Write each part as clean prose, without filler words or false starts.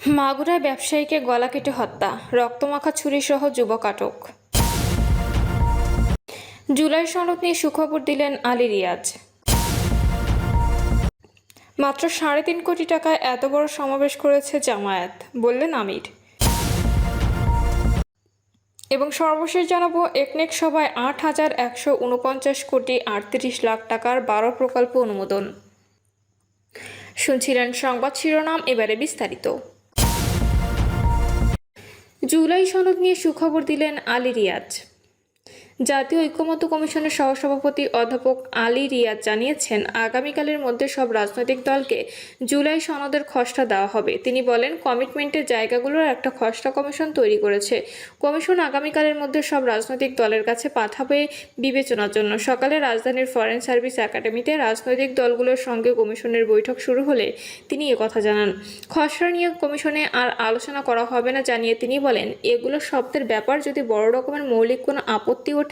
মাগুরায় ব্যবসায়ীকে গলা কেটে হত্যা, রক্তমাখা ছুরিসহ যুবক আটক। জুলাই সনদ নিয়ে সুখবর দিলেন আলী রিয়াজ। মাত্র ৩.৫ কোটি টাকায় এত বড় সমাবেশ করেছে জামায়াত, বললেন আমির। এবং সর্বশেষ জানাবো, একনেক সভায় ৮,১৪৯ কোটি ৩৮ লাখ টাকার ১২ প্রকল্প অনুমোদন। শুনছিলেন সংবাদ শিরোনাম, এবারে বিস্তারিত। জুলাই সনদ নিয়ে সুখবর দিলেন আলী রিয়াজ। জাতীয় ঐকমত্য কমিশনের সহসভাপতি অধ্যাপক আলী রিয়াজ জানিয়েছেন, আগামীকালের মধ্যে সব রাজনৈতিক দলকে জুলাই সনদের খসড়া দেওয়া হবে। তিনি বলেন, কমিটমেন্টের জায়গাগুলোর একটা খসড়া কমিশন তৈরি করেছে। কমিশন আগামীকালের মধ্যে সব রাজনৈতিক দলের কাছে পাঠাবে বিবেচনার জন্য। সকালে রাজধানীর ফরেন সার্ভিস একাডেমিতে রাজনৈতিক দলগুলোর সঙ্গে কমিশনের বৈঠক শুরু হলে তিনি একথা জানান। খসড়া নিয়ে কমিশনে আর আলোচনা করা হবে না জানিয়ে তিনি বলেন, এগুলো শব্দের ব্যাপার, যদি বড় রকমের মৌলিক কোনো আপত্তি ওঠে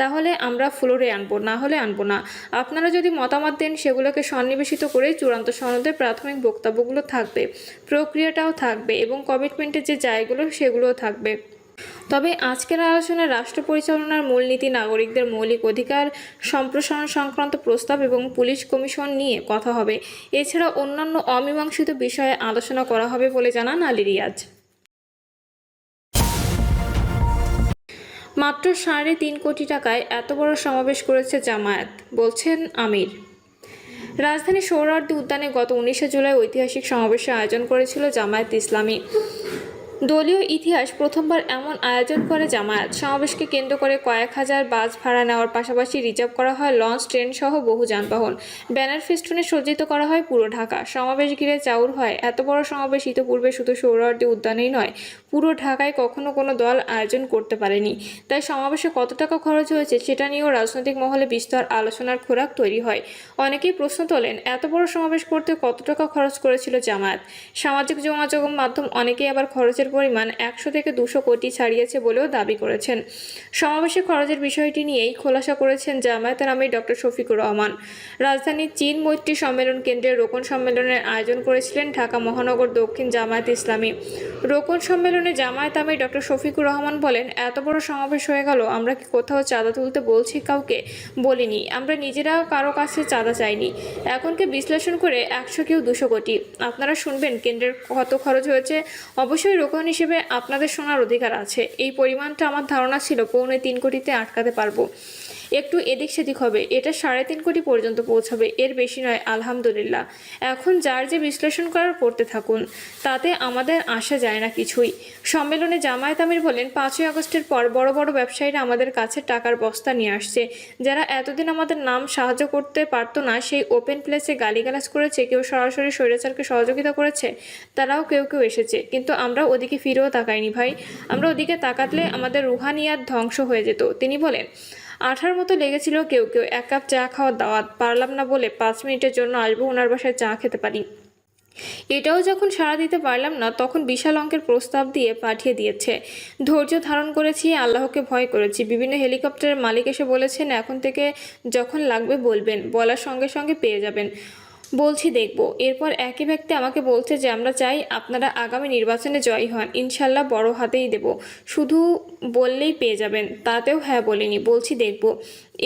তাহলে আমরা ফ্লোরে আনবো, না হলে আনবো না। আপনারা যদি মতামত দেন সেগুলোকে সন্নিবেশিত করে চূড়ান্ত সনদের প্রাথমিক বক্তব্যগুলো থাকবে, প্রক্রিয়াটাও থাকবে এবং কমিটমেন্টের যে জায়গাগুলো সেগুলোও থাকবে। তবে আজকের আলোচনায় রাষ্ট্র পরিচালনার মূলনীতি, নাগরিকদের মৌলিক অধিকার সম্প্রসারণ সংক্রান্ত প্রস্তাব এবং পুলিশ কমিশন নিয়ে কথা হবে। এছাড়া অন্যান্য অমীমাংসিত বিষয়ে আলোচনা করা হবে বলে জানান আলী রিয়াজ। মাত্র ৩.৫ কোটি টাকায় এত বড় সমাবেশ করেছে জামায়াত, বলছেন আমির। রাজধানীর সোহরাওয়ার্দী উদ্যানে গত ১৯শে জুলাই ঐতিহাসিক সমাবেশের আয়োজন করেছিল জামায়াত ইসলামী। দলীয় ইতিহাস প্রথমবার এমন আয়োজন করে জামায়াত। সমাবেশকে কেন্দ্র করে কয়েক হাজার বাস ভাড়া নেওয়ার পাশাপাশি রিজার্ভ করা হয় লঞ্চ, ট্রেন সহ বহু যানবাহন। ব্যানার ফেস্টুনে সজ্জিত করা হয় পুরো ঢাকা। সমাবেশ ঘিরে চাউর হয়, এত বড় সমাবেশ ইতিপূর্বে শুধু সোহরাওয়ার্দী উদ্যানেই নয়, পুরো ঢাকায় কখনো কোনো দল আয়োজন করতে পারেনি। তাই সমাবেশে কত টাকা খরচ হয়েছে সেটা নিয়েও রাজনৈতিক মহলে বিস্তর আলোচনার খোরাক তৈরি হয়। অনেকেই প্রশ্ন তোলেন, এত বড় সমাবেশ করতে কত টাকা খরচ করেছিল জামায়াত। সামাজিক যোগাযোগ মাধ্যম অনেকেই আবার খরচের পরিমাণ ১০০ থেকে ২০০ কোটি ছাড়িয়েছে বলেও দাবি করেছেন। সমাবেশে খরচের বিষয়টি নিয়েই খোলাসা করেছেন জামায়াতের আমির ডক্টর শফিকুর রহমান। রাজধানীর চীন মৈত্রী সম্মেলন কেন্দ্রে রোকন সম্মেলনের আয়োজন করেছিলেন ঢাকা মহানগর দক্ষিণ জামায়াত ইসলামী। রোকন সম্মেলনে জামায়াত আমির ডক্টর শফিকুর রহমান বলেন, এত বড় সমাবেশ হয়ে গেল, আমরা কি কোথাও চাঁদা তুলতে বলছি? কাউকে বলিনি, আমরা নিজেরাও কারো কাছে চাঁদা চাইনি। এখনকে বিশ্লেষণ করে ১০০ কেউ ২০০ কোটি। আপনারা শুনবেন কেন্দ্রের কত খরচ হয়েছে। অবশ্যই রোকন হিসেবে আপনাদের শোনার অধিকার আছে। এই পরিমাণটা আমার ধারণা ছিল ৩.৫ কোটিতে আটকাতে পারবো, একটু এদিক সেদিক হবে, এটা ৩.৫ কোটি পর্যন্ত পৌঁছাবে, এর বেশি নয়। আলহামদুলিল্লাহ, এখন যার যে বিশ্লেষণ করার করতে থাকুন, তাতে আমাদের আসা যায় না কিছুই। সম্মেলনে জামায়াত আমির বলেন, ৫ই আগস্টের পর বড় বড় ব্যবসায়ীরা আমাদের কাছে টাকার বস্তা নিয়ে আসছে। যারা এতদিন আমাদের নাম সাহায্য করতে পারতো না, সেই ওপেন প্লেসে গালিগালাজ করেছে, কেউ সরাসরি স্বৈরাচারকে সহযোগিতা করেছে, তারাও কেউ কেউ এসেছে। কিন্তু আমরা ওদিকে ফিরেও তাকাইনি ভাই। আমরা ওদিকে তাকাতলে আমাদের রুহানিয়াত ধ্বংস হয়ে যেত। তিনি বলেন, আঠার মতো লেগেছিল কেউ কেউ। ১ কাপ চা খাওয়ার দাওয়াত, পারলাম না বলে ৫ মিনিটের জন্য আসবো ওনার বাসায় চা খেতে পারি, এটাও যখন সাড়া দিতে পারলাম না, তখন বিশাল অঙ্কের প্রস্তাব দিয়ে পাঠিয়ে দিয়েছে। ধৈর্য ধারণ করেছি, আল্লাহকে ভয় করেছি। বিভিন্ন হেলিকপ্টারের মালিক এসে বলেছেন, এখন থেকে যখন লাগবে বলবেন, বলার সঙ্গে সঙ্গে পেয়ে যাবেন। বলছি দেখব। এরপর একই ব্যক্তি আমাকে বলছে যে, আমরা চাই আপনারা আগামী নির্বাচনে জয়ী হন, ইনশাল্লাহ বড় হাতেই দেব, শুধু বললেই পেয়ে যাবেন। তাতেও হ্যাঁ বলিনি, বলছি দেখব।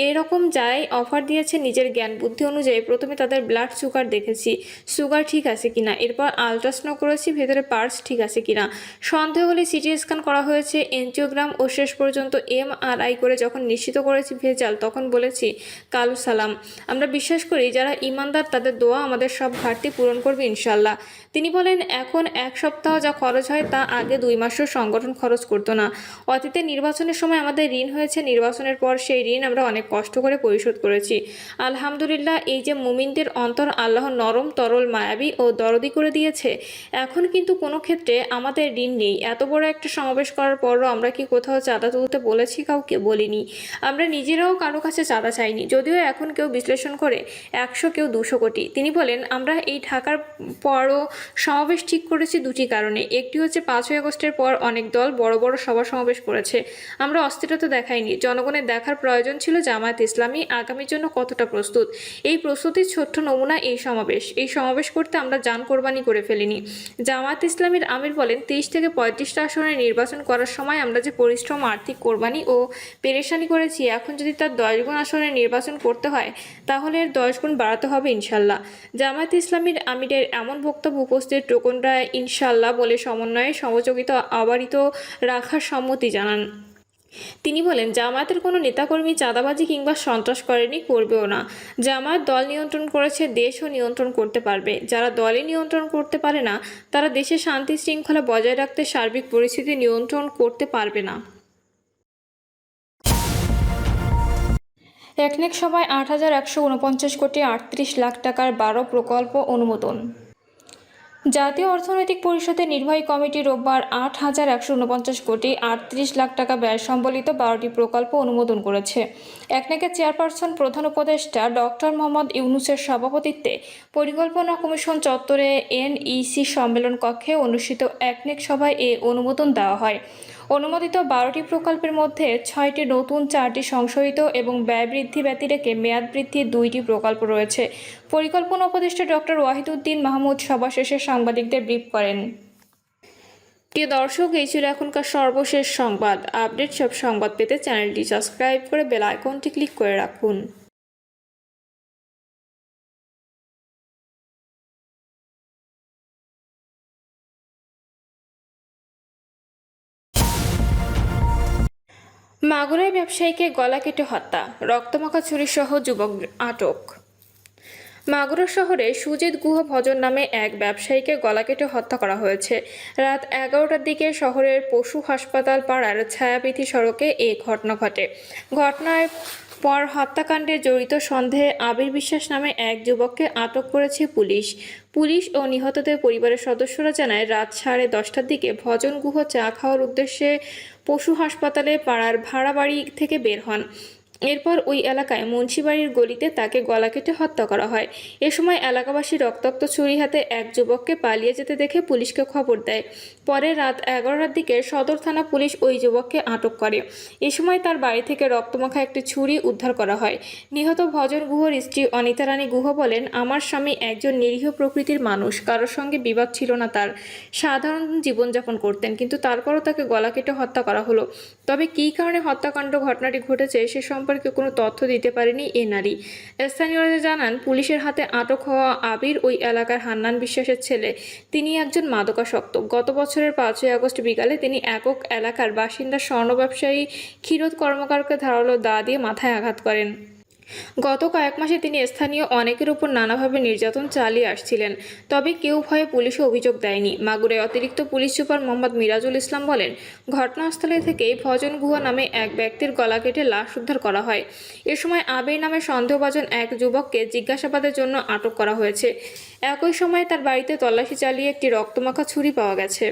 এরকম যাই অফার দিয়েছে নিজের জ্ঞান বুদ্ধি অনুযায়ী। প্রথমে তাদের ব্লাড সুগার দেখেছি, সুগার ঠিক আছে কিনা, এরপর আলট্রাসাউন্ড করেছি ভেতরে পার্টস ঠিক আছে কিনা, সন্দেহ হলে সিটি স্ক্যান করা হয়েছে, এনজিওগ্রাম, ও শেষ পর্যন্ত MRI করে যখন নিশ্চিত করেছি ভেজাল, তখন বলেছি কালু সালাম। আমরা বিশ্বাস করি যারা ইমানদার তাদের দোয়া আমাদের সব ঘাটতি পূরণ করবে ইনশাল্লাহ। তিনি বলেন, এখন ১ সপ্তাহ যা খরচ হয় তা আগে ২ মাসের সংগঠন খরচ করতো না। অতীতে নির্বাচনের সময় আমাদের ঋণ হয়েছে, নির্বাচনের পর সেই ঋণ আমরা অনেক কষ্ট করে পরিশোধ করেছি। আলহামদুলিল্লাহ, এই যে মুমিনদের অন্তর আল্লাহ নরম, তরল, মায়াবী ও দরদি করে দিয়েছে। এখন কিন্তু কোনো ক্ষেত্রে আমাদের ঋণ নেই। এত বড় একটা সমাবেশ করার পরও আমরা কি কোথাও চাঁদা তুলতে বলেছি? কাউকে বলিনি। আমরা নিজেরাও কারো কাছে চাঁদা চাইনি। যদিও এখন কেউ বিশ্লেষণ করে ১০০ কেউ ২০০ কোটি। তিনি বলেন, আমরা এই ঢাকার পরও সমাবেশ ঠিক করেছি দুটি কারণে। একটি হচ্ছে ৫ই আগস্টের পর অনেক দল বড় বড় সভা সমাবেশ করেছে, আমরা অস্থিরতা দেখাইনি। জনগণের দেখার প্রয়োজন ছিল জামায়াত ইসলামী আগামীর জন্য কতটা প্রস্তুত। এই প্রস্তুতির ছোট্ট নমুনা এই সমাবেশ। এই সমাবেশ করতে আমরা জান কোরবানি করে ফেলিনি। জামায়াত ইসলামীর আমির বলেন, 30 থেকে 35টা আসনে নির্বাচন করার সময় আমরা যে পরিশ্রম, আর্থিক কোরবানি ও পেরেশানি করেছি, এখন যদি তার 10 গুণ আসনে নির্বাচন করতে হয় তাহলে এর 10 গুণ বাড়াতে হবে ইনশাল্লাহ। জামায়াত ইসলামীর আমিরের এমন বক্তব্য উপস্থিত টোকনরা ইনশাল্লাহ বলে সমন্বয়ে সহযোগিতা অবারিত রাখার সম্মতি জানান। তিনি বলেন, জামায়াতের কোনো নেতাকর্মী চাঁদাবাজি কিংবা সন্ত্রাস করেনি, করবেও না। জামায়াত দল নিয়ন্ত্রণ করেছে, দেশও নিয়ন্ত্রণ করতে পারবে। যারা দলে নিয়ন্ত্রণ করতে পারে না তারা দেশে শান্তি শৃঙ্খলা বজায় রাখতে সার্বিক পরিস্থিতি নিয়ন্ত্রণ করতে পারবে না। একনেক সভায় ৮,১৪৯ কোটি ৩৮ লাখ টাকার ১২ প্রকল্প অনুমোদন। জাতীয় অর্থনৈতিক পরিষদের নির্বাহী কমিটি রোববার ৮,১৪৯ কোটি ৩৮ লাখ টাকা ব্যয় সম্বলিত ১২টি প্রকল্প অনুমোদন করেছে। একনেকের চেয়ারপারসন প্রধান উপদেষ্টা ডক্টর মোহাম্মদ ইউনূসের সভাপতিত্বে পরিকল্পনা কমিশন চত্বরে এনইসি সম্মেলন কক্ষে অনুষ্ঠিত একনেক সভায় এ অনুমোদন দেওয়া হয়। অনুমোদিত 12টি প্রকল্পের মধ্যে 6টি নতুন, 4টি সংশোধিত এবং ব্যয় বৃদ্ধি ব্যতি রেখে মেয়াদ বৃদ্ধির 2টি প্রকল্প রয়েছে। পরিকল্পনা উপদেষ্টা ডক্টর ওয়াহিদুদ্দিন মাহমুদ সভা শেষে সাংবাদিকদের ব্রিফ করেন। প্রিয় দর্শক, এই ছিল এখনকার সর্বশেষ সংবাদ। আপডেট সব সংবাদ পেতে চ্যানেলটি সাবস্ক্রাইব করে বেল আইকনটি ক্লিক করে রাখুন। মাগুরায় ব্যবসায়ীকে গলা কেটে হত্যা, রক্তমাখা ছুরিসহ যুবক আটক। মাগুরা শহরে সুজিত গুহ ভজন নামে এক ব্যবসায়ীকে গলা কেটে হত্যা করা হয়েছে। রাত 11টার দিকে শহরের পশু হাসপাতাল পাড়ার ছায়াপীথি সড়কে এই ঘটনা ঘটে। ঘটনার পর হত্যাকাণ্ডে জড়িত সন্দেহে আবির বিশ্বাস নামে এক যুবককে আটক করেছে পুলিশ ও নিহতদের পরিবারের সদস্যরা জানায়, রাত 10:30টার দিকে ভজন গুহ চা খাওয়ার উদ্দেশ্যে পশু হাসপাতালে পাড়ার ভাড়া বাড়ি থেকে বের হন। এরপর ওই এলাকায় মুন্সিবাড়ির গলিতে তাকে গলা কেটে হত্যা করা হয়। এ সময় এলাকাবাসী রক্তাক্ত ছুরি হাতে এক যুবককে পালিয়ে যেতে দেখে পুলিশকে খবর দেয়। পরে রাত 11টার দিকে সদর থানা পুলিশ ওই যুবককে আটক করে। এ সময় তার বাড়ি থেকে রক্তমাখা একটি ছুরি উদ্ধার করা হয়। নিহত ভজন গুহর স্ত্রী অনিতা রানী গুহ বলেন, আমার স্বামী একজন নিরীহ প্রকৃতির মানুষ, কারোর সঙ্গে বিবাদ ছিল না তার, সাধারণ জীবনযাপন করতেন, কিন্তু তারপরও তাকে গলা কেটে হত্যা করা হলো। তবে কী কারণে হত্যাকাণ্ড ঘটনাটি ঘটেছে সে সম্পর্কে কোনো তথ্য দিতে পারেনি এ নারী। স্থানীয়রা জানান, পুলিশের হাতে আটক হওয়া আবির ওই এলাকার হান্নান বিশ্বাসের ছেলে। তিনি একজন মাদকাসক্ত। গত বছরের 5ই আগস্ট বিকালে তিনি একক এলাকার বাসিন্দা স্বর্ণ ব্যবসায়ী ক্ষীরোদ কর্মকারকে ধারালো দা দিয়ে মাথায় আঘাত করেন। গত কয়েক মাসে তিনি স্থানীয় অনেকের উপর নানাভাবে নির্যাতন চালিয়ে আসছিলেন, তবে কেউ ভয়ে পুলিশে অভিযোগ দেয়নি। মাগুরায় অতিরিক্ত পুলিশ সুপার মোহাম্মদ মিরাজুল ইসলাম বলেন, ঘটনাস্থলে থেকেই ভজন গুহ নামে এক ব্যক্তির গলা কেটে লাশ উদ্ধার করা হয়। এ সময় আবির নামে সন্দেহভাজন এক যুবককে জিজ্ঞাসাবাদের জন্য আটক করা হয়েছে। একই সময়ে তার বাড়িতে তল্লাশি চালিয়ে একটি রক্তমাখা ছুরি পাওয়া গেছে।